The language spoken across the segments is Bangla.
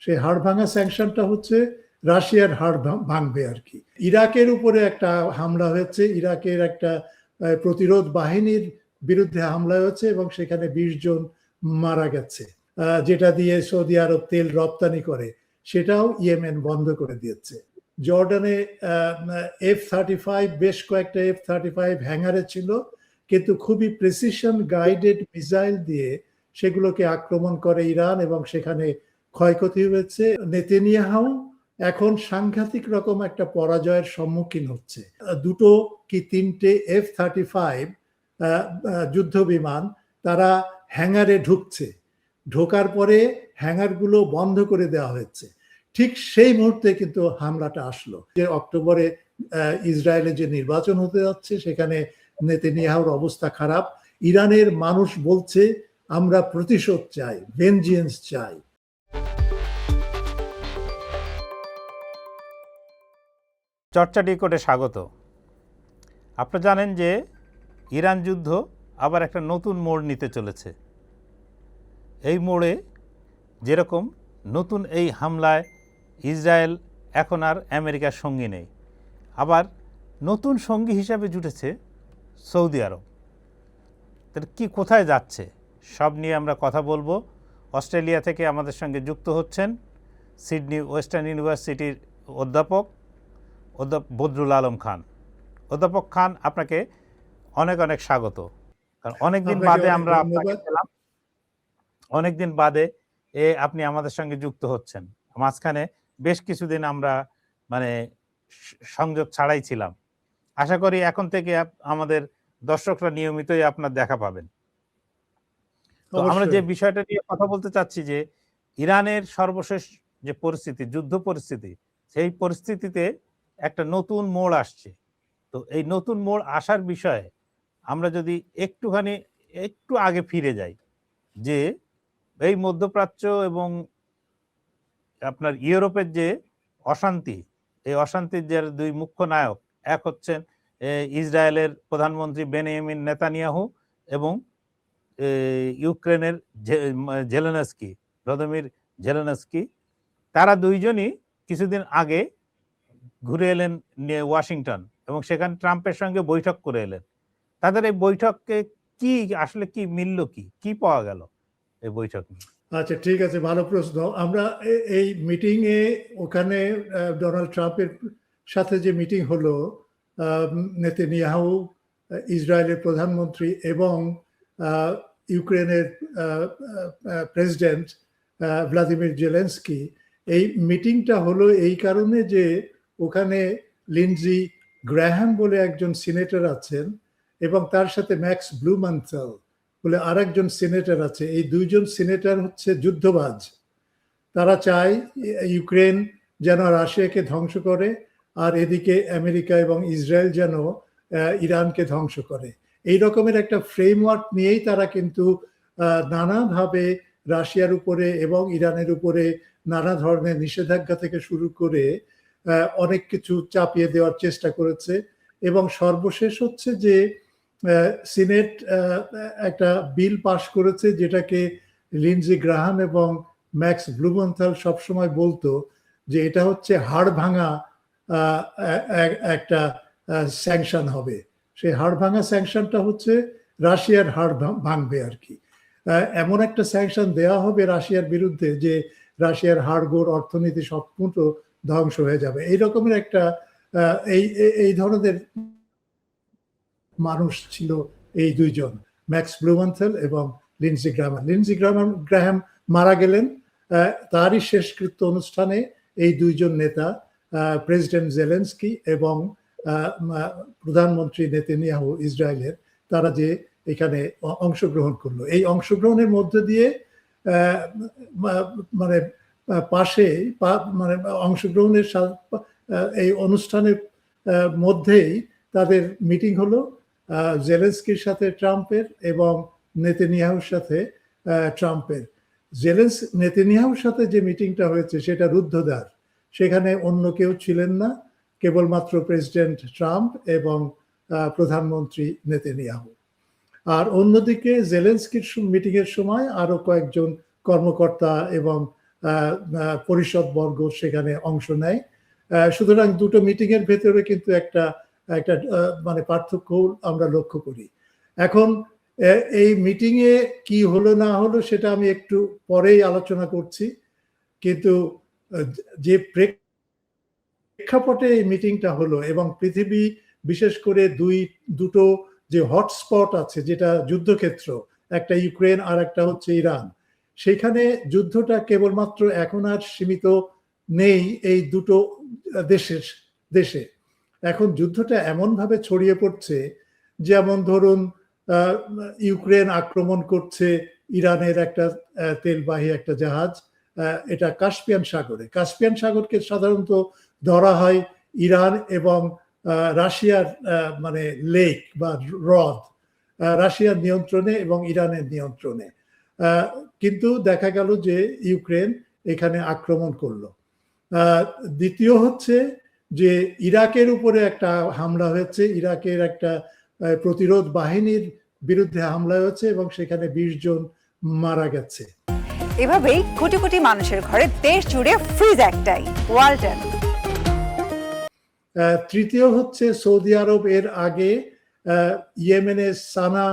সেই হাড় ভাঙা স্যাংশনটা হচ্ছে রাশিয়ার হাড় ভাঙবে আর কি। ইরাকের উপরে একটা হামলা হয়েছে, ইরাকের একটা প্রতিরোধ বাহিনীর বিরুদ্ধে হামলা হয়েছে এবং সেখানে 20 জন মারা গেছে, যেটা দিয়ে সৌদি আরব তেল রপ্তানি করে, সেটাও ইয়েমেন বন্ধ করে দিয়েছে। জর্ডানে F-35 বেশ কয়েকটা F-35 হ্যাঙ্গারে ছিল, কিন্তু খুবই প্রেসিশন গাইডেড মিসাইল দিয়ে সেগুলোকে আক্রমণ করে ইরান এবং সেখানে ক্ষয়ক্ষতি হয়েছে। নেতানিয়াহু এখন সাংঘাতিক রকম একটা পরাজয়ের সম্মুখীন হচ্ছে। 2 কি 3টে F-35 যুদ্ধ বিমান তারা হ্যাঙ্গারে ঢুকছে, ঢোকার পরে হ্যাঙ্গারগুলো বন্ধ করে দেওয়া হয়েছে। ঠিক সেই মুহূর্তে কিন্তু হামলাটা আসলো, যে অক্টোবরে ইসরায়েলে যে নির্বাচন হতে যাচ্ছে সেখানে নেতানিয়াহুর অবস্থা খারাপ। ইরানের মানুষ বলছে আমরা প্রতিশোধ চাই, ভেনজিয়েন্স চাই। চর্চা ডিকোডে স্বাগত। আপনারা জানেন যে ইরান যুদ্ধ আবার একটা নতুন মোড় নিতে চলেছে। এই মোড়ে যেরকম নতুন এই হামলায় ইসরায়েল এখন আর আমেরিকার সঙ্গী নেই, আবার নতুন সঙ্গী হিসাবে জুটেছে সৌদি আরব। তাহলে কি কোথায় যাচ্ছে সব নিয়ে আমরা কথা বলবো। অস্ট্রেলিয়া থেকে আমাদের সঙ্গে যুক্ত হচ্ছেন সিডনি ওয়েস্টার্ন ইউনিভার্সিটির অধ্যাপক বদরুল আলম খান। অধ্যাপক খান, আপনাকে অনেক অনেক স্বাগত। কারণ অনেকদিন বাদে আমরা আপনাকে পেলাম, অনেকদিন বাদে আপনি আমাদের সঙ্গে যুক্ত হচ্ছেন। মাঝখানে বেশ কিছুদিন আমরা সংযোগ ছাড়াই ছিলাম। আশা করি এখন থেকে আমাদের দর্শকরা নিয়মিতই আপনার দেখা পাবেন। তো আমরা যে বিষয়টা নিয়ে কথা বলতে চাচ্ছি যে ইরানের সর্বশেষ যে পরিস্থিতি, যুদ্ধ পরিস্থিতি, সেই পরিস্থিতিতে একটা নতুন মোড় আসছে। তো এই নতুন মোড় আসার বিষয়ে আমরা যদি একটু আগে ফিরে যাই, যে এই মধ্যপ্রাচ্য এবং আপনার ইউরোপের যে অশান্তি, এই অশান্তির যে 2 মুখ্য নায়ক, এক হচ্ছেন ইসরায়েলের প্রধানমন্ত্রী বেনিয়ামিন নেতানিয়াহু এবং ইউক্রেনের ভ্লাদিমির জেলেনস্কি। তারা দুইজনই কিছুদিন আগে ঘুরে এলেন ওয়াশিংটন এবং সেখানে ট্রাম্পের সঙ্গে বৈঠক করে এলেন। তাদের এই বৈঠকে কি আসলে কি মিলল, কি পাওয়া গেল এই বৈঠক নিয়ে? আচ্ছা, ঠিক আছে, ভালো প্রশ্ন। আমরা এই মিটিং এ ওখানে ডোনাল্ড ট্রাম্পের সাথে যে মিটিং হলো, নেতানিয়াহু ইসরায়েলের প্রধানমন্ত্রী এবং ইউক্রেনের প্রেসিডেন্ট ভ্লাদিমির জেলেনস্কি, এই মিটিংটা হলো এই কারণে যে ওখানে লিন্ডজি গ্রাহাম বলে একজন সিনেটর আছেন এবং তার সাথে ম্যাক্স ব্লুমেন্থেল বলে আরেকজন সিনেটর আছে। এই 2 জন সিনেটর হচ্ছে যুদ্ধবাজ। তারা চায় ইউক্রেন যেন রাশিয়াকে ধ্বংস করে, আর এদিকে আমেরিকা এবং ইসরায়েল যেন ইরানকে ধ্বংস করে। এই রকমের একটা ফ্রেমওয়ার্ক নিয়েই তারা কিন্তু নানাভাবে রাশিয়ার উপরে এবং ইরানের উপরে নানা ধরনের নিষেধাজ্ঞা থেকে শুরু করে অনেক কিছু চাপিয়ে দেওয়ার চেষ্টা করেছে। এবং সর্বশেষ হচ্ছে যে সিনেট একটা বিল পাশ করেছে, যেটাকে লিন্ডজি গ্রাহাম এবং ম্যাক্স ব্লুমেন্থেল সবসময় বলতো যে এটা হচ্ছে হাড় ভাঙা একটা স্যাংশন হবে। সেই হাড় ভাঙা স্যাংশনটা হচ্ছে রাশিয়ার হাড় ভাঙবে আর কি। এমন একটা স্যাংশন দেওয়া হবে রাশিয়ার বিরুদ্ধে যে রাশিয়ার হাড়গোড় অর্থনীতি সম্পূর্ণ ধ্বংস হয়ে যাবে। এই রকমের একটা এই ধরনের মানুষ ছিল এই 2 জন, ম্যাক্স ব্লুমেন্থেল এবং লিন্ডজি গ্রাহাম। লিন্ডজি গ্রাহাম মারা গেলেন। তারই শেষকৃত্য অনুষ্ঠানে এই 2 জন নেতা, প্রেসিডেন্ট জেলেনস্কি এবং প্রধানমন্ত্রী নেতানিয়াহু ইসরায়েলের, তারা যে এখানে অংশগ্রহণ করলো। এই অংশগ্রহণের মধ্যে দিয়ে পাশে অংশগ্রহণের এই অনুষ্ঠানের মধ্যেই তাদের মিটিং হলো জেলেনস্কির সাথে ট্রাম্পের এবং নেতানিয়াহুর সাথে ট্রাম্পের। নেতানিয়াহুর সাথে যে মিটিংটা হয়েছে সেটা রুদ্ধদ্বার, সেখানে অন্য কেউ ছিলেন না, কেবলমাত্র প্রেসিডেন্ট ট্রাম্প এবং প্রধানমন্ত্রী নেতানিয়াহু। আর অন্যদিকে জেলেনস্কির মিটিং এর সময় আরো কয়েকজন কর্মকর্তা এবং পরিষদবর্গ সেখানে অংশ নেয়। সুতরাং দুটো মিটিং এর ভেতরে কিন্তু একটা মানে পার্থক্য আমরা লক্ষ্য করি। এখন এই মিটিং এ কি হলো না হলো সেটা আমি একটু পরেই আলোচনা করছি, কিন্তু যে প্রেক্ষাপটে এই মিটিংটা হলো এবং পৃথিবী বিশেষ করে দুটো যে হটস্পট আছে, যেটা যুদ্ধক্ষেত্র, একটা ইউক্রেন আর একটা হচ্ছে ইরান, সেখানে যুদ্ধটা কেবলমাত্র এখন আর সীমিত নেই এই দুটো দেশে। এখন যুদ্ধটা এমনভাবে ছড়িয়ে পড়ছে, যেমন ধরুন ইউক্রেন আক্রমণ করছে ইরানের একটা তেলবাহী একটা জাহাজ, এটা কাস্পিয়ান সাগরকে সাধারণত ধরা হয় ইরান এবং রাশিয়ার মানে লেক বা হ্রদ, রাশিয়ার নিয়ন্ত্রণে এবং ইরানের নিয়ন্ত্রণে। কিন্তু দেখা গেল যে ইউক্রেন এখানে আক্রমণ করলো। দ্বিতীয় হচ্ছে যে ইরাকের উপরে একটা হামলা হয়েছে, ইরাকের একটা প্রতিরোধ বাহিনীর বিরুদ্ধে হামলা হয়েছে এবং সেখানে 20 জন মারা গেছে। এভাবেই কোটি কোটি মানুষের ঘরে দেশ জুড়ে ফ্রিজ একটাই, ওয়ালটন। তৃতীয় হচ্ছে সৌদি আরব এর আগে ইয়েমেনের সানা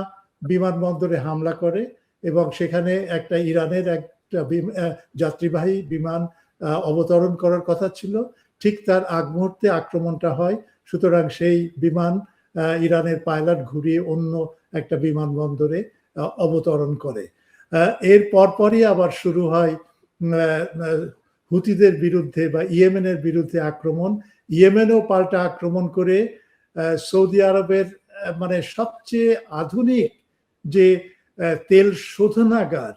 বিমানবন্দরে হামলা করে এবং সেখানে একটা ইরানের একটা যাত্রীবাহী বিমান অবতরণ করার কথা ছিল, ঠিক তার আগ মুহূর্তে আক্রমণটা হয়। সুতরাং সেই বিমান ইরানের পাইলট ঘুরিয়ে অন্য একটা বিমানবন্দরে অবতরণ করে। এর পরপরই আবার শুরু হয় হুতিদের বিরুদ্ধে বা ইয়েমেনের বিরুদ্ধে আক্রমণ। ইয়েমেনও পাল্টা আক্রমণ করে সৌদি আরবের মানে সবচেয়ে আধুনিক যে তেল শোধনাগার,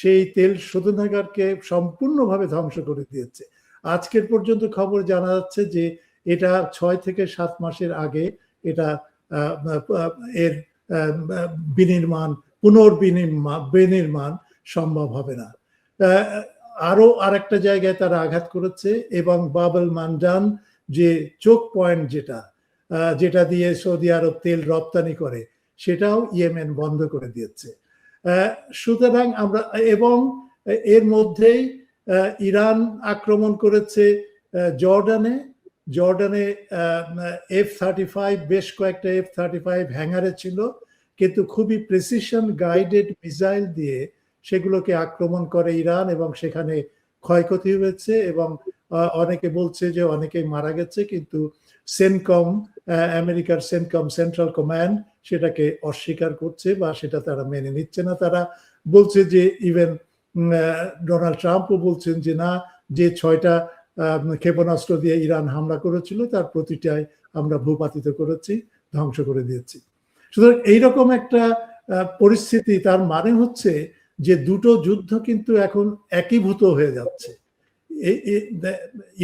সেই তেল শোধনাগারকে সম্পূর্ণভাবে ধ্বংস করে দিয়েছে। আজকের পর্যন্ত খবর জানা যাচ্ছে যে এটা 6 থেকে 7 মাসের আগে এটা এর পুনর্বিনির্মাণ সম্ভব হবে না। আরো আরেকটা জায়গায় তারা আঘাত করেছে এবং বাবল মানজান যে চোক পয়েন্ট যেটা দিয়ে সৌদি আরব তেল রপ্তানি করে, সেটাও ইয়েমেন বন্ধ করে দিয়েছে। সুতরাং আমরা এবং এর মধ্যেই ইরান আক্রমণ করেছে জর্ডানে F-35 বেশ কয়েকটা F-35 হ্যাঙ্গারে ছিল, কিন্তু খুবই প্রেসিশন গাইডেড মিসাইল দিয়ে সেগুলোকে আক্রমণ করে ইরান এবং সেখানে ক্ষয়ক্ষতি হয়েছে এবং অনেকে বলছে যে অনেকেই মারা গেছে, কিন্তু সেনকম, আমেরিকার সেনকম সেন্ট্রাল কমান্ড সেটাকে অস্বীকার করছে বা সেটা তারা মেনে নিচ্ছে না। তারা বলছে যে ইভেন ডোনাল্ড ট্রাম্পও বলছেন যে না, যে 6টা ক্ষেপণাস্ত্র দিয়ে ইরান হামলা করেছিল তার প্রতিটাই আমরা ভূপাতিত করেছি, ধ্বংস করে দিয়েছি। সুতরাং এইরকম একটা পরিস্থিতি, তার মানে হচ্ছে যে দুটো যুদ্ধ কিন্তু এখন একীভূত হয়ে যাচ্ছে।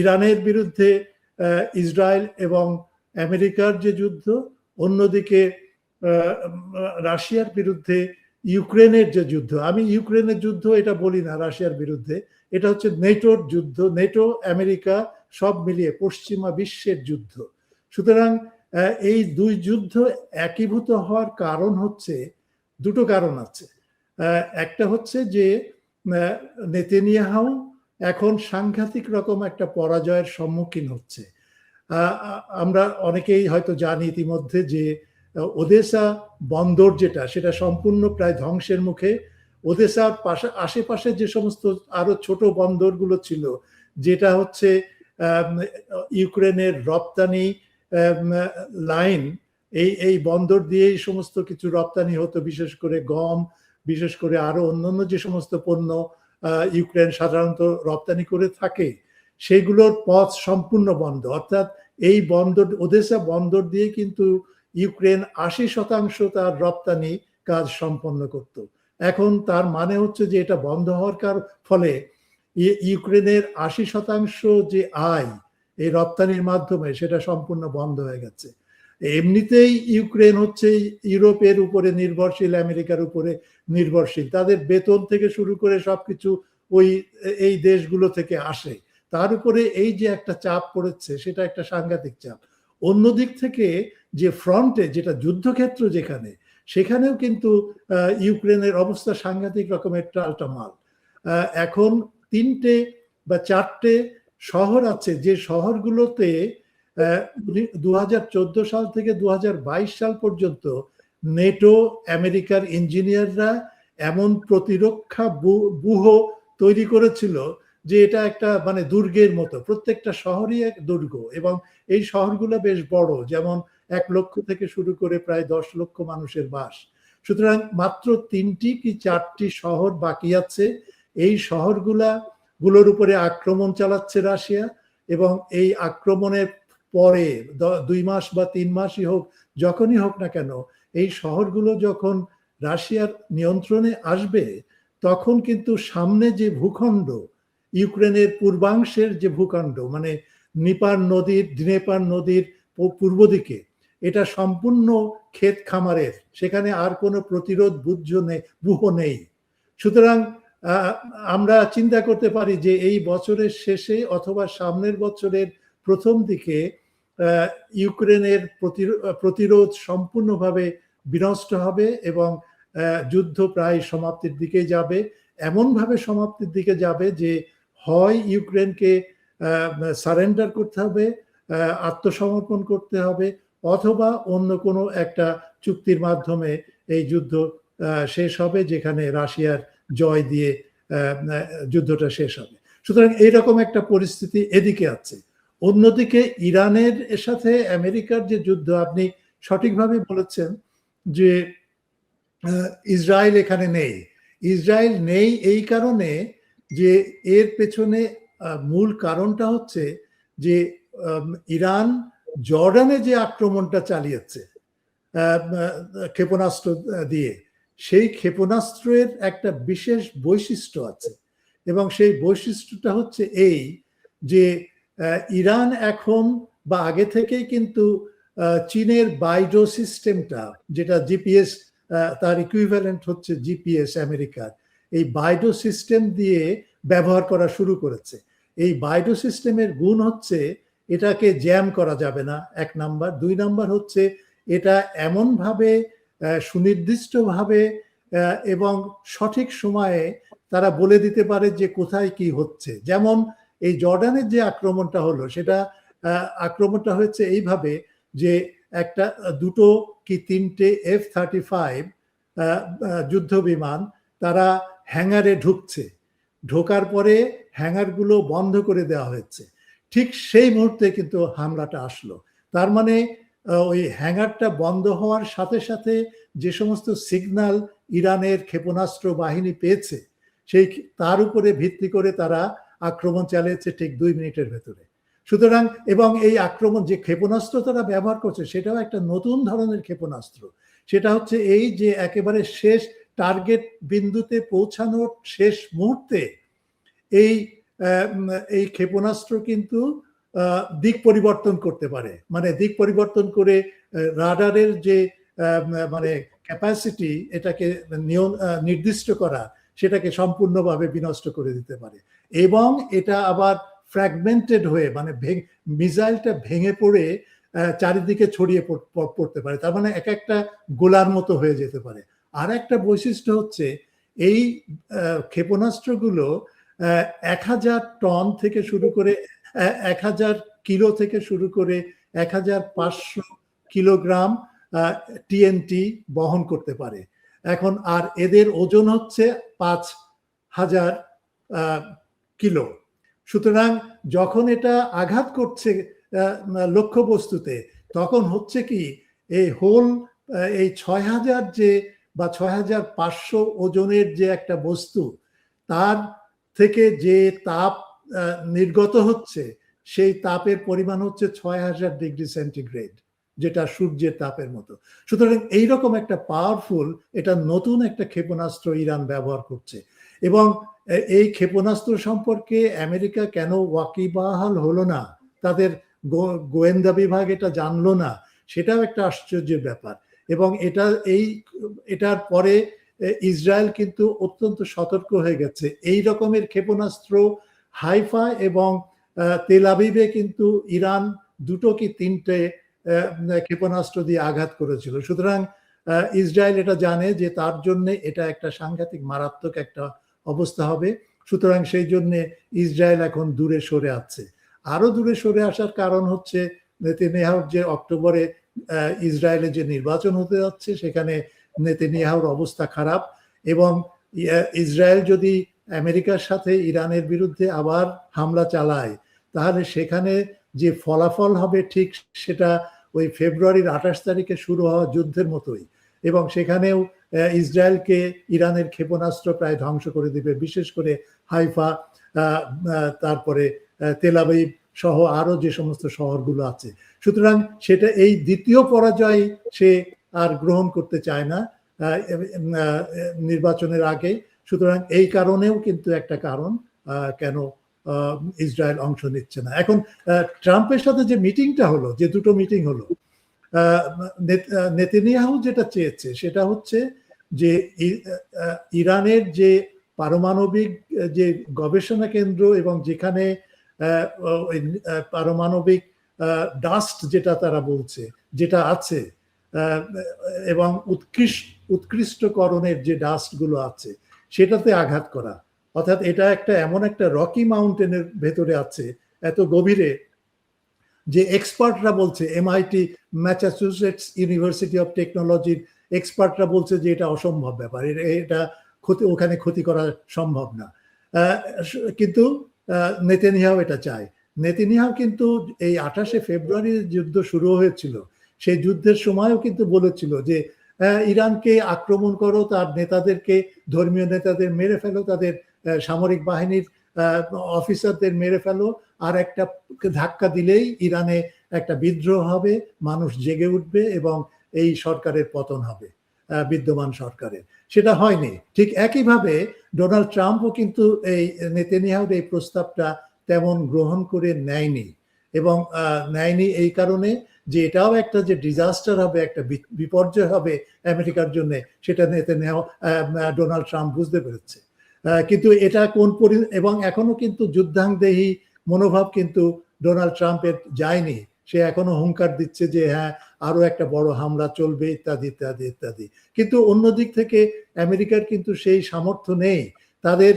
ইরানের বিরুদ্ধে ইসরায়েল এবং আমেরিকার যে যুদ্ধ, অন্যদিকে রাশিয়ার বিরুদ্ধে ইউক্রেনের যে যুদ্ধ। আমি ইউক্রেনের যুদ্ধ এটা বলি না রাশিয়ার বিরুদ্ধে, এটা হচ্ছে নেটোর যুদ্ধ, নেটো আমেরিকা সব মিলিয়ে পশ্চিমা বিশ্বের যুদ্ধ। সুতরাং এই দুই যুদ্ধ একীভূত হওয়ার কারণ হচ্ছে, দুটো কারণ আছে। একটা হচ্ছে যে নেতানিয়াহু এখন সাংঘাতিক রকম একটা পরাজয়ের সম্মুখীন হচ্ছে। আমরা অনেকেই হয়তো জানি ইতিমধ্যে যে ওদেসা বন্দর সেটা সম্পূর্ণ প্রায় ধ্বংসের মুখে। ওদেসার আশেপাশে যে সমস্ত আরো ছোট বন্দরগুলো ছিল, যেটা হচ্ছে ইউক্রেনের রপ্তানি লাইন, এই বন্দর দিয়েই সমস্ত কিছু রপ্তানি হতো, বিশেষ করে গম, বিশেষ করে আরো অন্যান্য যে সমস্ত পণ্য ইউক্রেন সাধারণত রপ্তানি করে থাকে, সেগুলোর পথ সম্পূর্ণ বন্ধ। অর্থাৎ এই বন্দর, ওদেসা বন্দর দিয়ে কিন্তু ইউক্রেন 80% তার রপ্তানি কাজ সম্পন্ন করত। এখন তার মানে হচ্ছে যে এটা বন্ধ হওয়ার ফলে ইউক্রেনের 80% যে আয় এই রপ্তানির মাধ্যমে, সেটা সম্পূর্ণ বন্ধ হয়ে গেছে। এমনিতেই ইউক্রেন হচ্ছে ইউরোপের উপরে নির্ভরশীল, আমেরিকার উপরে নির্ভরশীল, তাদের বেতন থেকে শুরু করে সবকিছু এই দেশগুলো থেকে আসে। তার উপরে এই যে একটা চাপ পড়েছে, সেটা একটা সাংঘাতিক চাপ। অন্যদিক থেকে যে ফ্রন্টে, যেটা যুদ্ধক্ষেত্র সেখানেও কিন্তু ইউক্রেনের অবস্থা সাংঘাতিক রকমের টালটামাল। এখন 3টে বা 4টে শহর আছে যে শহরগুলোতে 2014 সাল থেকে 2022 সাল পর্যন্ত নেটো আমেরিকার ইঞ্জিনিয়াররা এমন প্রতিরক্ষা ব্যূহ তৈরি করেছিল যে এটা একটা মানে দুর্গের মতো, প্রত্যেকটা শহরই এক দুর্গ, এবং এই শহরগুলো বেশ বড়, যেমন 1 লক্ষ থেকে শুরু করে প্রায় 10 লক্ষ মানুষের বাস। সুতরাং মাত্র 3টি কি 4টি শহর বাকি আছে। এই শহরগুলোর উপরে আক্রমণ চালাচ্ছে রাশিয়া, এবং এই আক্রমণের পরে 2 মাস বা 3 মাসই হোক, যখনই হোক না কেন, এই শহরগুলো যখন রাশিয়ার নিয়ন্ত্রণে আসবে, তখন কিন্তু সামনে যে ভূখণ্ড, ইউক্রেনের পূর্বাংশের যে ভূখণ্ড, মানে ড্নেপার নদীর পূর্ব দিকে, এটা সম্পূর্ণ ক্ষেত খামারের, সেখানে আর কোনো প্রতিরোধ ব্যূহ নেই। সুতরাং আমরা চিন্তা করতে পারি যে এই বছরের শেষে অথবা সামনের বছরের প্রথম দিকে ইউক্রেনের প্রতিরোধ সম্পূর্ণভাবে বিনষ্ট হবে এবং যুদ্ধ প্রায় সমাপ্তির দিকে যাবে। এমনভাবে সমাপ্তির দিকে যাবে যে হয় ইউক্রেনকে সারেন্ডার করতে হবে, আত্মসমর্পণ করতে হবে, অথবা অন্য কোনো একটা চুক্তির মাধ্যমে এই যুদ্ধ শেষ হবে, যেখানে রাশিয়ার জয় দিয়ে যুদ্ধটা শেষ হবে। সুতরাং এইরকম একটা পরিস্থিতি এদিকে আছে। অন্যদিকে ইরানের সাথে আমেরিকার যে যুদ্ধ, আপনি সঠিকভাবে বলেছেন যে ইসরায়েল এখানে নেই। ইসরায়েল নেই এই কারণে যে এর পেছনে মূল কারণটা হচ্ছে যে ইরান জর্ডানে যে আক্রমণটা চালিয়েছে ক্ষেপণাস্ত্র দিয়ে, সেই ক্ষেপণাস্ত্রের একটা বিশেষ বৈশিষ্ট্য আছে, এবং সেই বৈশিষ্ট্যটা হচ্ছে এই যে ইরান এখন বা আগে থেকেই কিন্তু চীনের বাইডো সিস্টেমটা, যেটা জিপিএস, তার ইকুইভ্যালেন্ট হচ্ছে জিপিএস আমেরিকার, এই বাইডো সিস্টেম দিয়ে ব্যবহার করা শুরু করেছে। এই বাইডো সিস্টেমের গুণ হচ্ছে এটাকে জ্যাম করা যাবে না, 1 নাম্বার। 2 নাম্বার হচ্ছে এটা এমনভাবে সুনির্দিষ্টভাবে এবং সঠিক সময়ে তারা বলে দিতে পারে যে কোথায় কি হচ্ছে। যেমন এই জর্ডানের যে আক্রমণটা হলো, সেটা আক্রমণটা হয়েছে এইভাবে যে একটা 2 কি 3টে F-35 যুদ্ধ বিমান তারা হ্যাঙ্গারে ঢুকছে, ঢোকার পরে হ্যাঙ্গারগুলো বন্ধ করে দেওয়া হয়েছে। ঠিক সেই মুহূর্তে কিন্তু হামলাটা আসলো। তার মানে ওই হ্যাঙ্গারটা বন্ধ হওয়ার সাথে সাথে যে সমস্ত সিগন্যাল ইরানের ক্ষেপণাস্ত্র বাহিনী পেয়েছে, তার উপরে ভিত্তি করে তারা আক্রমণ চালিয়েছে ঠিক 2 মিনিটের ভেতরে। সুতরাং এবং এই আক্রমণ যে ক্ষেপণাস্ত্র তারা ব্যবহার করছে, সেটাও একটা নতুন ধরনের ক্ষেপণাস্ত্র। সেটা হচ্ছে এই যে একেবারে শেষ টার্গেট বিন্দুতে পৌঁছানোর শেষ মুহূর্তে এই ক্ষেপণাস্ত্র কিন্তু দিক পরিবর্তন করতে পারে, মানে দিক পরিবর্তন করে রাডারের যে মানে ক্যাপাসিটি, এটাকে নির্দিষ্ট করা, সেটাকে সম্পূর্ণভাবে বিনষ্ট করে দিতে পারে। এবং এটা আবার ফ্র্যাগমেন্টেড হয়ে, মানে মিসাইলটা ভেঙে পড়ে চারিদিকে ছড়িয়ে পড়তে পারে, তার মানে এক একটা গোলার মতো হয়ে যেতে পারে। আর একটা বৈশিষ্ট্য হচ্ছে এই ক্ষেপণাস্ত্রগুলো 1000 টন থেকে শুরু করে 1000 কিলো থেকে শুরু করে 1500 কিলোগ্রাম টিএনটি বহন করতে পারে এখন। আর এদের ওজন হচ্ছে 5000 কিলো। সুতরাং যখন এটা আঘাত করছে লক্ষ্যবস্তুতে, তখন হচ্ছে কি এই 6000 যে বা 6500 ওজনের যে একটা বস্তু, তার থেকে যে তাপ নির্গত হচ্ছে, সেই তাপের পরিমাণ হচ্ছে 6000 ডিগ্রি সেন্টিগ্রেড, যেটা সূর্যের তাপের মতো। সুতরাং এইরকম একটা পাওয়ারফুল, এটা নতুন একটা ক্ষেপণাস্ত্র ইরান ব্যবহার করছে। এবং এই ক্ষেপণাস্ত্র সম্পর্কে আমেরিকা কেন ওয়াকিবহাল হলো না, তাদের গোয়েন্দা বিভাগ এটা জানলো না, সেটাও একটা আশ্চর্যের ব্যাপার। এবং এটার পরে ইসরায়েল কিন্তু অত্যন্ত সতর্ক হয়ে গেছে। এই রকমের ক্ষেপণাস্ত্র হাইফা এবং তেল আবিবে কিন্তু ইরান 2 কি 3টে ক্ষেপণাস্ত্র দিয়ে আঘাত করেছিল। সুতরাং ইসরায়েল এটা জানে যে তার জন্য এটা একটা সাংঘাতিক মারাত্মক একটা অবস্থা হবে। সুতরাং সেই জন্যে ইসরায়েল এখন দূরে সরে আছে। আরো দূরে সরে আসার কারণ হচ্ছে নেতানিয়াহুর যে অক্টোবরে ইসরায়েলে যে নির্বাচন হতে যাচ্ছে, সেখানে নেতানিয়াহুর অবস্থা খারাপ, এবং ইসরায়েল যদি আমেরিকার সাথে ইরানের বিরুদ্ধে আবার হামলা চালায়, তাহলে সেখানে যে ফলাফল হবে ঠিক সেটা ওই ফেব্রুয়ারির 28 তারিখে শুরু হওয়া যুদ্ধের মতোই, এবং সেখানেও ইসরায়েলকে ইরানের ক্ষেপণাস্ত্র প্রায় ধ্বংস করে দিবে, বিশেষ করে হাইফা, তারপরে তেল আবিব সহ আরো যে সমস্ত শহরগুলো আছে। সুতরাং সেটা এই দ্বিতীয় পরাজয় সে আর গ্রহণ করতে চায় না নির্বাচনের আগে। সুতরাং এই কারণেও কিন্তু একটা কারণ কেন ইসরায়েল অংশ নিচ্ছে না। এখন ট্রাম্পের সাথে যে মিটিংটা হলো, যে দুটো মিটিং হলো, নেতানিয়াহু যেটা চেয়েছে সেটা হচ্ছে যে ইরানের যে পারমাণবিক যে গবেষণা কেন্দ্র এবং যেখানে পারমাণবিক ডাস্ট যেটা তারা বলছে যেটা আছে, এবং উৎকৃষ্টকরণের যে ডাস্টগুলো আছে সেটাতে আঘাত করা। অর্থাৎ এটা একটা এমন একটা রকি মাউন্টেনের ভেতরে আছে, এত গভীরে, যে এক্সপার্টরা বলছে, MIT ম্যাসাচুসেটস ইউনিভার্সিটি অফ টেকনোলজির এক্সপার্টরা বলছে যে এটা অসম্ভব ব্যাপার, এটা ওখানে ক্ষতি করা সম্ভব না। কিন্তু নেতানিয়াহু এটা চায়। নেতানিয়াহু কিন্তু এই 28শে ফেব্রুয়ারি যুদ্ধ শুরু হয়েছিল, সেই যুদ্ধের সময়ও কিন্তু বলেছিল যে ইরানকে আক্রমণ করো, তার নেতাদেরকে, ধর্মীয় নেতাদের মেরে ফেলো, তাদের সামরিক বাহিনীর অফিসারদের মেরে ফেলো, আর একটা ধাক্কা দিলেই ইরানে একটা বিদ্রোহ হবে, মানুষ জেগে উঠবে এবং এই সরকারের পতন হবে, বিদ্যমান সরকারের। সেটা হয়নি। ঠিক একইভাবে ডোনাল্ড ট্রাম্পও কিন্তু এই নেতানিয়াহুর এই প্রস্তাবটা তেমন গ্রহণ করে নেয়নি, এবং নেয়নি এই কারণে যে এটাও একটা যে ডিজাস্টার হবে, একটা বিপর্যয় হবে আমেরিকার জন্য, সেটা নেতানিয়াহু, ডোনাল্ড ট্রাম্প বুঝতে পেরেছে। কিন্তু এটা এবং এখনো কিন্তু যুদ্ধাংদেহী মনোভাব কিন্তু ডোনাল্ড ট্রাম্পের যায়নি। সে এখনো হুঙ্কার দিচ্ছে যে হ্যাঁ, আরো একটা বড় হামলা চলবে, ইত্যাদি ইত্যাদি ইত্যাদি। কিন্তু অন্যদিক থেকে আমেরিকার কিন্তু সেই সামর্থ্য নেই। তাদের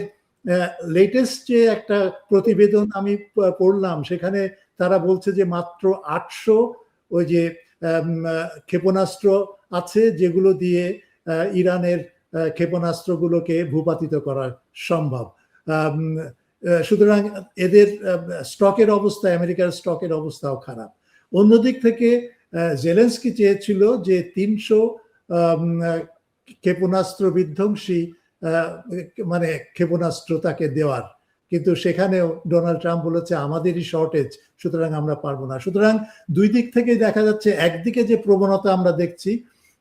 লেটেস্ট যে একটা প্রতিবেদন আমি পড়লাম, সেখানে তারা বলছে যে মাত্র 800 ওই যে ক্ষেপণাস্ত্র আছে, যেগুলো দিয়ে ইরানের ক্ষেপণাস্ত্রগুলোকে ভূপাতিত করা সম্ভব। সুতরাং এদের স্টকের অবস্থা, আমেরিকার স্টকের অবস্থাও খারাপ। অন্যদিক থেকে জেলেনস্কি চেয়েছিল যে 300 ক্ষেপণাস্ত্র বিধ্বংসী মানে ক্ষেপণাস্ত্র তাকে দেওয়ার, কিন্তু সেখানেও ডোনাল্ড ট্রাম্প বলেছে আমাদেরই শর্টেজ, সুতরাং আমরা পারবো না। সুতরাং দুই দিক থেকে দেখা যাচ্ছে, একদিকে যে প্রবণতা আমরা দেখছি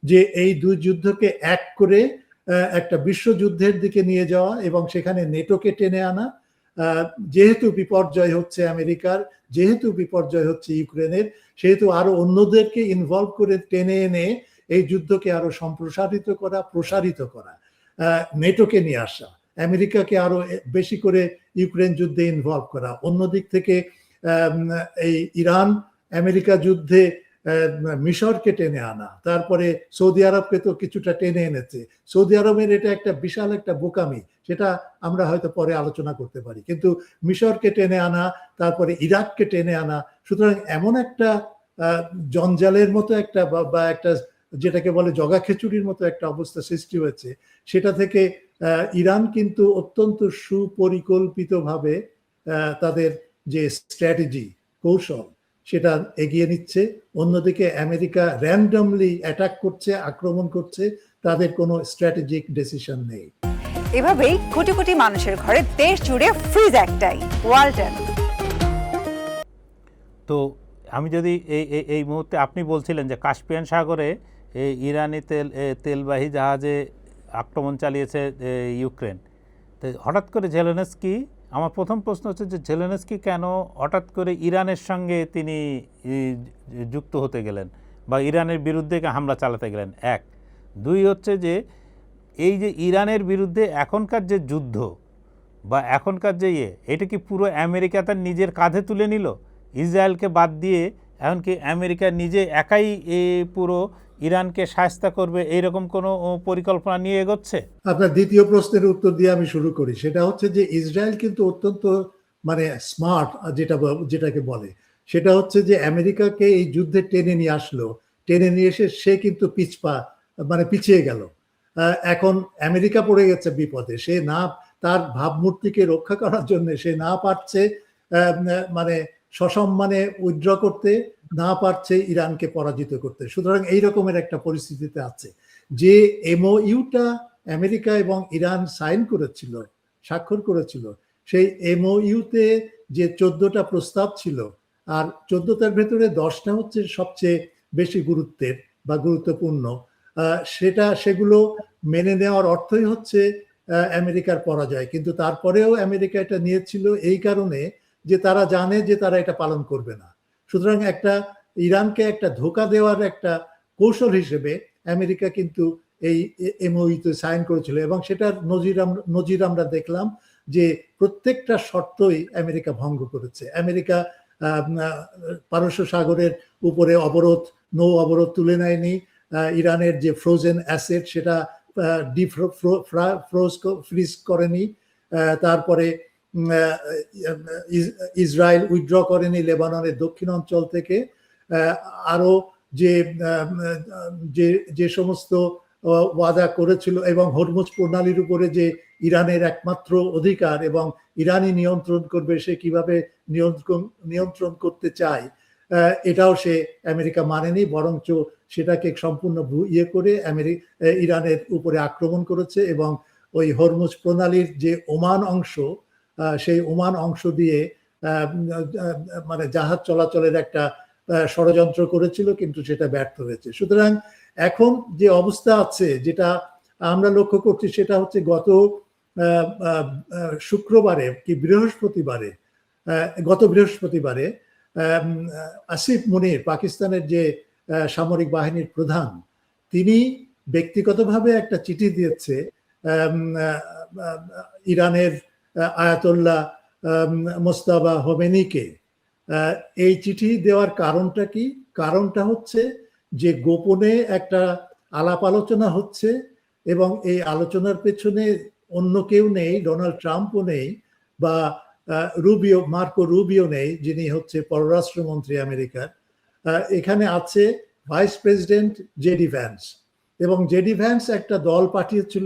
যে এই দুই যুদ্ধকে এক করে একটা বিশ্বযুদ্ধের দিকে নিয়ে যাওয়া এবং সেখানে নেটোকে টেনে আনা, যেহেতু বিপর্যয় হচ্ছে আমেরিকার, যেহেতু বিপর্যয় হচ্ছে ইউক্রেনের, সেহেতু আরো অন্যদেরকে ইনভলভ করে টেনে এনে এই যুদ্ধকে আরো সম্প্রসারিত করা, প্রসারিত করা, নেটোকে নিয়ে আসা, আমেরিকাকে আরো বেশি করে ইউক্রেন যুদ্ধে ইনভলভ করা। অন্যদিক থেকে এই ইরান আমেরিকা যুদ্ধে মিশরকে টেনে আনা, তারপরে সৌদি আরবকে তো কিছুটা টেনে এনেছে। সৌদি আরবের এটা একটা বিশাল একটা বোকামি, সেটা আমরা হয়তো পরে আলোচনা করতে পারি, কিন্তু মিশরকে টেনে আনা, তারপরে ইরাককে টেনে আনা। সুতরাং এমন একটা জঞ্জালের মতো একটা বা একটা যেটাকে বলে জগা খিচুড়ির মতো একটা অবস্থা সৃষ্টি হয়েছে, সেটা থেকে ইরান কিন্তু অত্যন্ত সুপরিকল্পিতভাবে তাদের যে স্ট্র্যাটেজি, কৌশল, সেটা এগিয়ে নিচ্ছে। অন্যদিকে আমেরিকা র্যান্ডমলি অ্যাটাক করছে, আক্রমণ করছে, তাদের কোনো স্ট্র্যাটেজিক ডিসিশন নেই। এভাবেই কোটি কোটি মানুষের ঘরে দেশ জুড়ে ফ্রিজ একটাই, ওয়ালটন। তো আমি যদি এই মুহূর্তে, আপনি বলছিলেন যে কাস্পিয়ান সাগরে ইরানি তেলবাহী জাহাজে আক্রমণ চালিয়েছে ইউক্রেন, তো হঠাৎ করে জেলেনস্কি, আমার প্রথম প্রশ্ন হচ্ছে যে জেলেনস্কি কেন হঠাৎ করে ইরানের সঙ্গে তিনি যুক্ত হতে গেলেন বা ইরানের বিরুদ্ধে হামলা চালাতে গেলেন? এক। দুই হচ্ছে যে এই যে ইরানের বিরুদ্ধে এখনকার যে যুদ্ধ বা এখনকার যে এটা কি পুরো আমেরিকা তার নিজের কাঁধে তুলে নিল? ইসরায়েলকে বাদ দিয়ে এমনকি আমেরিকা নিজে একাই এই পুরো ইরানকে শায়েস্তা করবে এইরকম কোনো পরিকল্পনা নিয়ে এগোচ্ছে? আপনার দ্বিতীয় প্রশ্নের উত্তর দিয়ে আমি শুরু করি। সেটা হচ্ছে যে ইসরায়েল কিন্তু অত্যন্ত মানে স্মার্ট, যেটাকে বলে। সেটা হচ্ছে যে আমেরিকাকে এই যুদ্ধে টেনে নিয়ে আসলো। টেনে নিয়ে এসে সে কিন্তু মানে পিছিয়ে গেল। এখন আমেরিকা পড়ে গেছে বিপদে। সে না, তার ভাবমূর্তিকে রক্ষা করার জন্য সে না পারছে মানে সসম্মানে উইথড্র করতে, না পারছে ইরানকে পরাজিত করতে। সুতরাং এই রকমের একটা পরিস্থিতিতে আছে। যে এমওইউটা আমেরিকা এবং ইরান সাইন করেছিল, স্বাক্ষর করেছিল, সেই এমওইউতে যে 14টা প্রস্তাব ছিল, আর 14টার ভেতরে 10টা হচ্ছে সবচেয়ে বেশি গুরুত্বের বা গুরুত্বপূর্ণ। সেগুলো মেনে নেওয়ার অর্থই হচ্ছে আমেরিকার পরাজয়। কিন্তু তারপরেও আমেরিকা এটা নিয়েছিল এই কারণে যে তারা জানে যে তারা এটা পালন করবে না। সুতরাং ইরানকে একটা ধোঁকা দেওয়ার একটা কৌশল হিসেবে আমেরিকা কিন্তু এই এমওইউতে সাইন করেছিল, এবং সেটার নজির আমরা দেখলাম যে প্রত্যেকটা শর্তই আমেরিকা ভঙ্গ করেছে। আমেরিকা পারস্য সাগরের উপরে নৌ অবরোধ তুলে নেয়নি। ইরানের যে ফ্রোজেন অ্যাসেট সেটা ফ্রিজ করেনি। তারপরে ইসরায়েল উইথড্র করেনি লেবাননের দক্ষিণ অঞ্চল থেকে। আরো যে সমস্ত ওয়াদা করেছিল, এবং হরমুজ প্রণালীর উপরে যে ইরানের একমাত্র অধিকার এবং ইরানই নিয়ন্ত্রণ করবে, সে কিভাবে নিয়ন্ত্রণ করতে চায়, এটাও সে আমেরিকা মানেনি, বরঞ্চ সেটাকে সম্পূর্ণ করে ইরানের উপরে আক্রমণ করেছে। এবং ওই হরমুজ প্রণালীর যে ওমান অংশ, সেই ওমান অংশ দিয়ে মানে জাহাজ চলাচলের একটা ষড়যন্ত্র করেছিল, কিন্তু সেটা ব্যর্থ হয়েছে। সুতরাং এখন যে অবস্থা আছে, যেটা আমরা লক্ষ্য করছি, সেটা হচ্ছে গত শুক্রবারে কি গত বৃহস্পতিবারে আসিফ মুনির, পাকিস্তানের যে সামরিক বাহিনীর প্রধান, তিনি ব্যক্তিগতভাবে একটা চিঠি দিয়েছে ইরানের আয়াতুল্লাহ মোস্তাবা হোমেনিকে। এই চিঠি দেওয়ার কারণটা কি? কারণটা হচ্ছে যে গোপনে একটা আলাপ আলোচনা হচ্ছে, এবং এই আলোচনার পেছনে অন্য কেউ নেই, ডোনাল্ড ট্রাম্পও নেই, বা মার্কো রুবিও নেই, যিনি হচ্ছে পররাষ্ট্রমন্ত্রী আমেরিকার। এখানে আছে ভাইস প্রেসিডেন্ট জেডি ভ্যান্স, এবং জেডি ভ্যান্স একটা দল পাঠিয়েছিল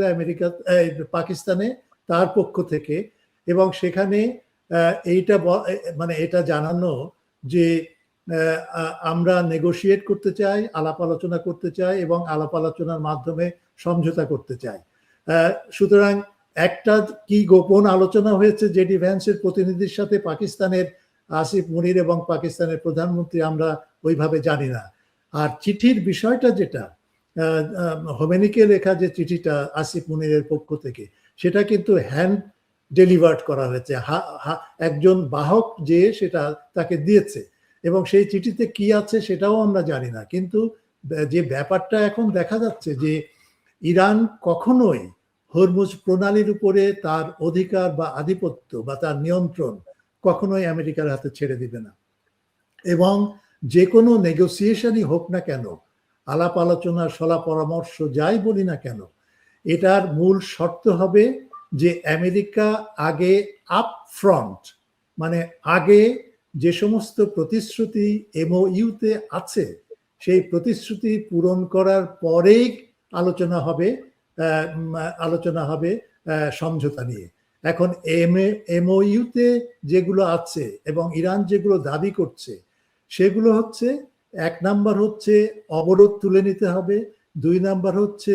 পাকিস্তানে তার পক্ষ থেকে, এবং সেখানে এটা জানানো যে আমরা নেগোশিয়েট করতে চাই, আলাপ আলোচনা করতে চাই, এবং আলাপ আলোচনার মাধ্যমে সমঝোতা করতে চাই। সুতরাং একটা কি গোপন আলোচনা হয়েছে জেডি ভ্যান্সের প্রতিনিধির সাথে পাকিস্তানের আসিফ মুনির এবং পাকিস্তানের প্রধানমন্ত্রী, আমরা ওইভাবে জানি না। আর চিঠির বিষয়টা যেটা হোমেনিকে লেখা যে চিঠিটা আসিফ মুনিরের পক্ষ থেকে, সেটা কিন্তু হ্যান্ড ডেলিভার্ড করা হয়েছে, একজন বাহক যে সেটা তাকে দিয়েছে, এবং সেই চিঠিতে কি আছে সেটাও আমরা জানি না। কিন্তু যে ব্যাপারটা এখন দেখা যাচ্ছে যে ইরান কখনোই হরমুজ প্রণালীর উপরে তার অধিকার বা আধিপত্য বা তার নিয়ন্ত্রণ কখনোই আমেরিকার হাতে ছেড়ে দিবে না। এবং যে কোনো নেগোসিয়েশনই হোক না কেন, আলাপ আলোচনা, সলা পরামর্শ যাই বলি না কেন, এটার মূল শর্ত হবে যে আমেরিকা আগে আপফ্রন্ট, মানে আগে যে সমস্ত প্রতিশ্রুতি এমওইউতে আছে, সেই প্রতিশ্রুতি পূরণ করার পরেই আলোচনা হবে সমঝোতা নিয়ে। এখন এমওইউতে যেগুলো আছে এবং ইরান যেগুলো দাবি করছে, সেগুলো হচ্ছে, 1 নাম্বার হচ্ছে অবরোধ তুলে নিতে হবে, 2 নাম্বার হচ্ছে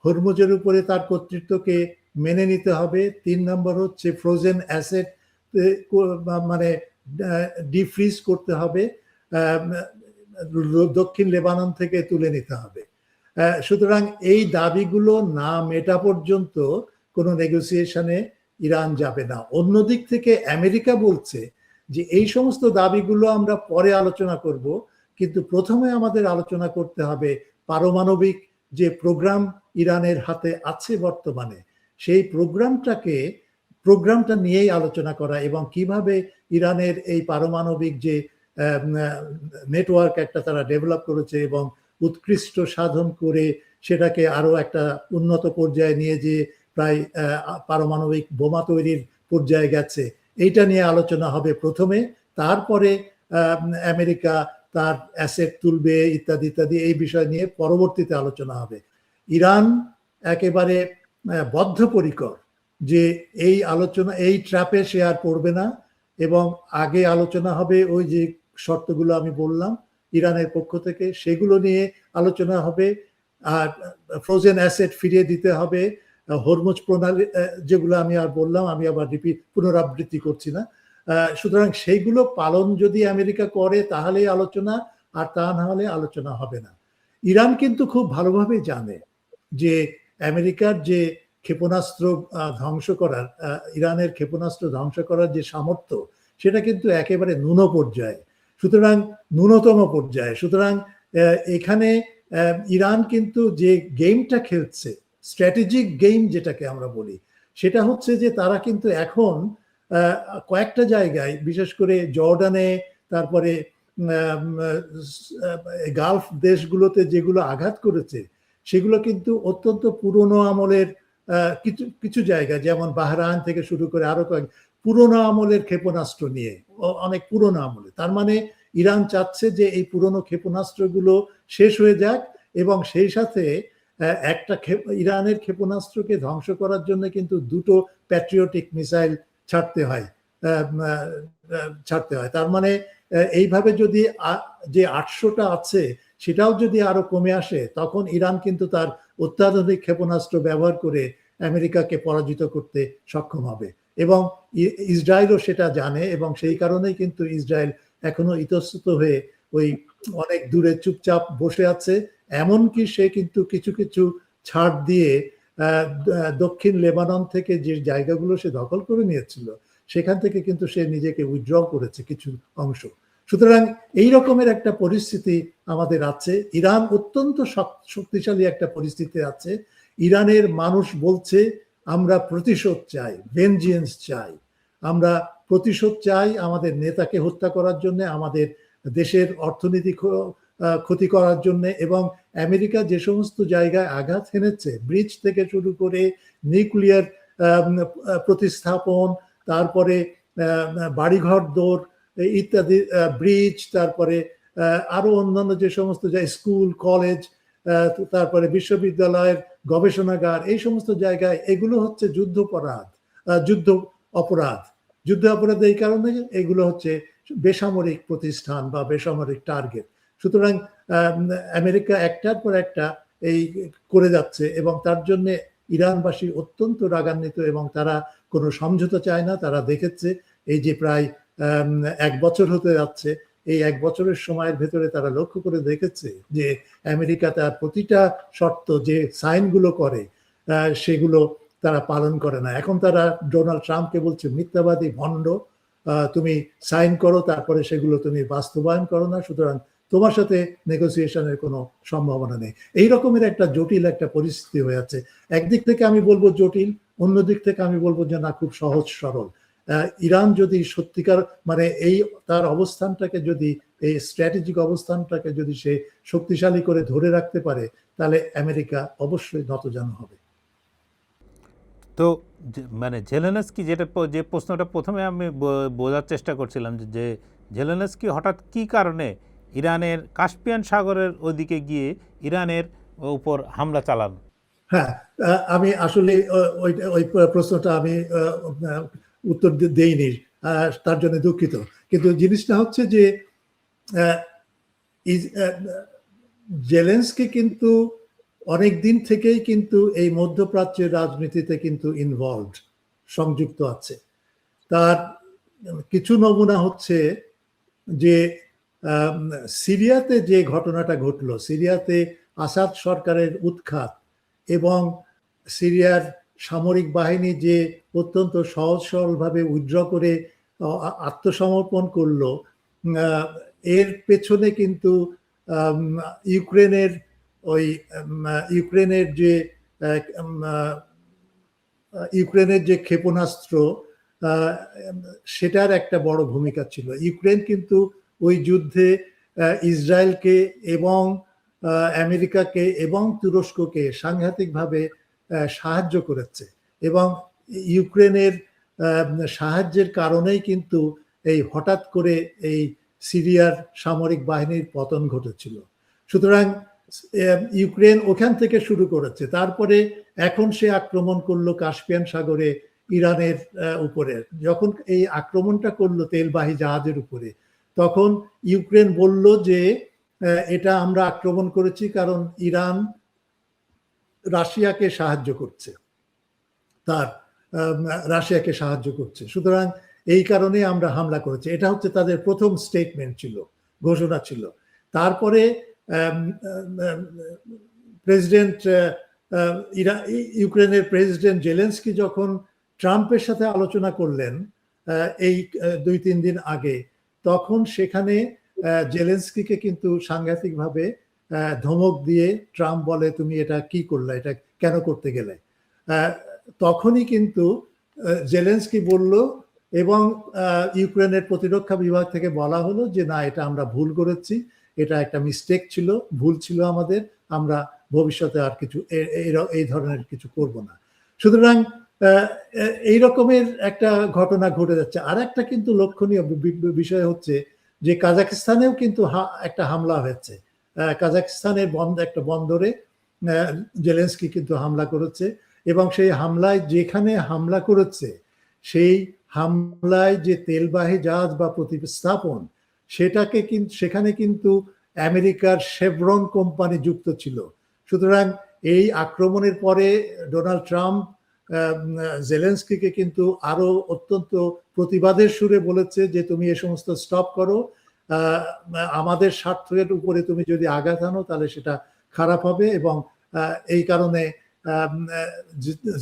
হরমুজের উপরে তার কর্তৃত্বকে মেনে নিতে হবে, 3 নাম্বার হচ্ছে ফ্রোজেন অ্যাসেট মানে ডিফ্রিজ করতে হবে, দক্ষিণ লেবানন থেকে তুলে নিতে হবে। সুতরাং এই দাবিগুলো না মেটা পর্যন্ত কোনো নেগোসিয়েশনে ইরান যাবে না। অন্যদিক থেকে আমেরিকা বলছে যে এই সমস্ত দাবিগুলো আমরা পরে আলোচনা করব, কিন্তু প্রথমে আমাদের আলোচনা করতে হবে পারমাণবিক যে প্রোগ্রাম ইরানের হাতে আছে বর্তমানে, সেই প্রোগ্রামটা নিয়েই আলোচনা করা, এবং কিভাবে ইরানের এই পারমাণবিক যে নেটওয়ার্ক একটা তারা ডেভেলপ করেছে এবং উৎকৃষ্ট সাধন করে সেটাকে আরো একটা উন্নত পর্যায়ে নিয়ে যেয়ে প্রায় পারমাণবিক বোমা তৈরির পর্যায়ে গেছে। এইটা নিয়ে আলোচনা হবে প্রথমে, তারপরে আমেরিকা তার অ্যাসেট তুলবে ইত্যাদি ইত্যাদি, এই বিষয় নিয়ে পরবর্তীতে আলোচনা হবে। ইরান একেবারে বদ্ধপরিকর যে এই আলোচনা, এই ট্র্যাপে সে আর পড়বে না, এবং আগে আলোচনা হবে ওই যে শর্তগুলো আমি বললাম ইরানের পক্ষ থেকে, সেগুলো নিয়ে আলোচনা হবে। আর ফ্রোজেন অ্যাসেট ফিরিয়ে দিতে হবে, হরমুজ প্রণালী যেগুলো আমি আর বললাম, আমি আবার পুনরাবৃত্তি করছি না। সুতরাং সেইগুলো পালন যদি আমেরিকা করে তাহলেই আলোচনা, আর তা না হলে আলোচনা হবে না। ইরান কিন্তু খুব ভালোভাবে জানে যে আমেরিকার যে ক্ষেপণাস্ত্র ধ্বংস করার, ইরানের ক্ষেপণাস্ত্র ধ্বংস করার যে সামর্থ্য, সেটা কিন্তু একেবারে ন্যূনতম পর্যায়ে। সুতরাং এখানে ইরান কিন্তু যে গেমটা খেলছে, স্ট্র্যাটেজিক গেম যেটাকে আমরা বলি, সেটা হচ্ছে যে তারা কিন্তু এখন কয়েকটা জায়গায়, বিশেষ করে জর্ডানে, তারপরে গালফ দেশগুলোতে যেগুলো আঘাত করেছে, সেগুলো কিন্তু অত্যন্ত পুরনো আমলের কিছু কিছু জায়গা, যেমন বাহরাইন থেকে শুরু করে আরো কয়েক পুরনো আমলের ক্ষেপণাস্ত্র নিয়ে, অনেক পুরনো আমলে। তার মানে ইরান চাচ্ছে যে এই পুরনো ক্ষেপণাস্ত্রগুলো শেষ হয়ে যাক, এবং সেই সাথে একটা ইরানের ক্ষেপণাস্ত্রকে ধ্বংস করার জন্য কিন্তু দুটো প্যাট্রিয়টিক মিসাইল ছাড়তে হয়। তার মানে এইভাবে যদি যে 800টা আছে সেটাও যদি আরো কমে আসে, তখন ইরান কিন্তু তার অত্যাধুনিক ক্ষেপণাস্ত্র ব্যবহার করে আমেরিকাকে পরাজিত করতে সক্ষম হবে, এবং ইসরায়েলও সেটা জানে, এবং সেই কারণেই কিন্তু ইসরায়েল এখনো ইতস্তত হয়ে ওই অনেক দূরে চুপচাপ বসে আছে। এমনকি সে কিন্তু কিছু কিছু ছাড় দিয়ে দক্ষিণ লেবানন থেকে যে জায়গাগুলো সে দখল করে নিয়েছিল, সেখান থেকে কিন্তু সে নিজেকে উইথড্র করেছে কিছু অংশ। সুতরাং এই রকমের একটা পরিস্থিতি আমাদের আছে। ইরান অত্যন্ত শক্তিশালী একটা পরিস্থিতি আছে। ইরানের মানুষ বলছে আমরা প্রতিশোধ চাই, ভেনজিয়েন্স চাই, আমরা প্রতিশোধ চাই আমাদের নেতাকে হত্যা করার জন্য, আমাদের দেশের অর্থনীতি ক্ষতি করার জন্য, এবং আমেরিকা যে সমস্ত জায়গায় আঘাত হেনেছে, ব্রিজ থেকে শুরু করে নিউক্লিয়ার প্রতিস্থাপন, তারপরে বাড়িঘর দৌড় ইত্যাদি, ব্রিজ, তারপরে আরো অন্যান্য যে সমস্ত স্কুল, কলেজ, তারপরে বিশ্ববিদ্যালয়ের গবেষণাগার, এই সমস্ত জায়গায় এগুলো হচ্ছে যুদ্ধ অপরাধ। এই কারণে এগুলো হচ্ছে বেসামরিক প্রতিষ্ঠান বা বেসামরিক টার্গেট। সুতরাং আমেরিকা একটার পর একটা এই করে যাচ্ছে, এবং তার জন্য ইরানবাসী অত্যন্ত রাগান্বিত, এবং তারা কোনো সমঝোতা চায় না। তারা দেখেছে এই যে প্রায় 1 বছর হতে যাচ্ছে, এই 1 বছরের সময়ের ভেতরে তারা লক্ষ্য করে দেখেছে যে আমেরিকা তার প্রতিটা শর্ত যে সাইনগুলো করে সেগুলো তারা পালন করে না। এখন তারা ডোনাল্ড ট্রাম্পকে বলছে মিথ্যাবাদী, ভণ্ড, তুমি সাইন করো, তারপরে সেগুলো তুমি বাস্তবায়ন করো না, সুতরাং তোমার সাথে নেগোসিয়েশনের কোনো সম্ভাবনা নেই। এই রকমের একটা জটিল একটা পরিস্থিতি হয়ে আছে। একদিক থেকে আমি বলবো জটিল, অন্য দিক থেকে আমি বলবো যে না, খুব সহজ সরল। ইরান যদি সত্যিকার মানে এই তার অবস্থানটাকে, যদি এই স্ট্র্যাটেজিক অবস্থানটাকে যদি সে শক্তিশালী করে ধরে রাখতে পারে, তাহলে আমেরিকা অবশ্যই নতজানু হবে। তো মানে জেলেনস্কি, যে প্রশ্নটা প্রথমে আমি বোঝার চেষ্টা করছিলাম, যে জেলেনস্কি হঠাৎ কি কারণে ইরানের কাস্পিয়ান সাগরের ওদিকে গিয়ে ইরানের উপর হামলা চালান? হ্যাঁ, আমি আসলে ওই প্রশ্নটা আমি উত্তর দেইনি, তার জন্য দুঃখিত। কিন্তু জিনিসটা হচ্ছে যে জেলেনস্কি কিন্তু অনেক দিন থেকেই কিন্তু এই মধ্যপ্রাচ্যের রাজনীতিতে কিন্তু ইনভলভড, সংযুক্ত আছে। তার কিছু নমুনা হচ্ছে যে সিরিয়াতে যে ঘটনাটা ঘটলো, সিরিয়াতে আসাদ সরকারের উৎখাত এবং সিরিয়ার সামরিক বাহিনী যে অত্যন্ত সহজ সরলভাবে উইথড্র করে আত্মসমর্পণ করলো, এর পেছনে কিন্তু ইউক্রেনের যে ক্ষেপণাস্ত্র, সেটার একটা বড় ভূমিকা ছিল। ইউক্রেন কিন্তু ওই যুদ্ধে ইসরায়েলকে এবং আমেরিকাকে এবং তুরস্ককে সাংঘাতিকভাবে সাহায্য করেছে, এবং ইউক্রেনের সাহায্যের কারণেই কিন্তু এই হঠাৎ করে এই সিরিয়ার সামরিক বাহিনীর পতন ঘটেছিল। সুতরাং ইউক্রেন ওখান থেকে শুরু করেছে, তারপরে এখন সে আক্রমণ করলো কাস্পিয়ান সাগরে ইরানের উপরে। যখন এই আক্রমণটা করলো তেলবাহী জাহাজের উপরে, তখন ইউক্রেন বলল যে এটা আমরা আক্রমণ করেছি কারণ ইরান রাশিয়াকে সাহায্য করছে, রাশিয়াকে সাহায্য করছে, সুতরাং এই কারণে আমরা হামলা করেছি। এটা হচ্ছে তাদের প্রথম স্টেটমেন্ট ছিল, ঘোষণা ছিল। তারপরে প্রেসিডেন্ট ইউক্রেনের প্রেসিডেন্ট জেলেনস্কি যখন ট্রাম্পের সাথে আলোচনা করলেন এই 2-3 দিন আগে, তখন সেখানে জেলেনস্কিকে কিন্তু সাংঘাতিকভাবে ধমক দিয়ে ট্রাম্প বলে, তুমি এটা কি করলে, এটা কেন করতে গেলে? তখনই কিন্তু জেলেনস্কি বলল, এবং ইউক্রেনের প্রতিরক্ষা বিভাগ থেকে বলা হলো যে না, এটা আমরা ভুল করেছি, এটা একটা মিস্টেক ছিল, ভুল ছিল আমাদের, আমরা ভবিষ্যতে আর কিছু এই ধরনের কিছু করব না। সুতরাং এই রকমের একটা ঘটনা ঘটে যাচ্ছে। আর একটা কিন্তু লক্ষণীয় বিষয় হচ্ছে যে কাজাকিস্তানেও কিন্তু একটা হামলা হয়েছে। কাজাকিস্তানের একটা বন্দরে জেলেনস্কি কিন্তু হামলা করেছে, এবং সেই হামলায়, যেখানে হামলা করেছে সেই হামলায় যে তেলবাহী জাহাজ বা প্রতিস্থাপন, সেটাকে কিন্তু সেখানে কিন্তু আমেরিকার শেভরন কোম্পানি যুক্ত ছিল। সুতরাং এই আক্রমণের পরে ডোনাল্ড ট্রাম্প জেলেনস্কিকে কিন্তু আরো অত্যন্ত প্রতিবাদের সুরে বলেছে যে তুমি এ সমস্ত স্টপ করো, আমাদের স্বার্থের উপরে তুমি যদি আঘাত আনো তাহলে সেটা খারাপ হবে। এবং এই কারণে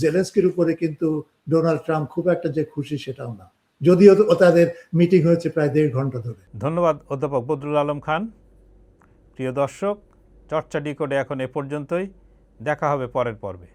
জেলেনস্কির উপরে কিন্তু ডোনাল্ড ট্রাম্প খুব একটা যে খুশি সেটাও না, যদিও তাদের মিটিং হয়েছে প্রায় 1.5 ঘন্টা ধরে। ধন্যবাদ অধ্যাপক বদরুল আলম খান। প্রিয় দর্শক, চর্চা ডিকোডে এখন এ পর্যন্তই। দেখা হবে পরের পর্বে।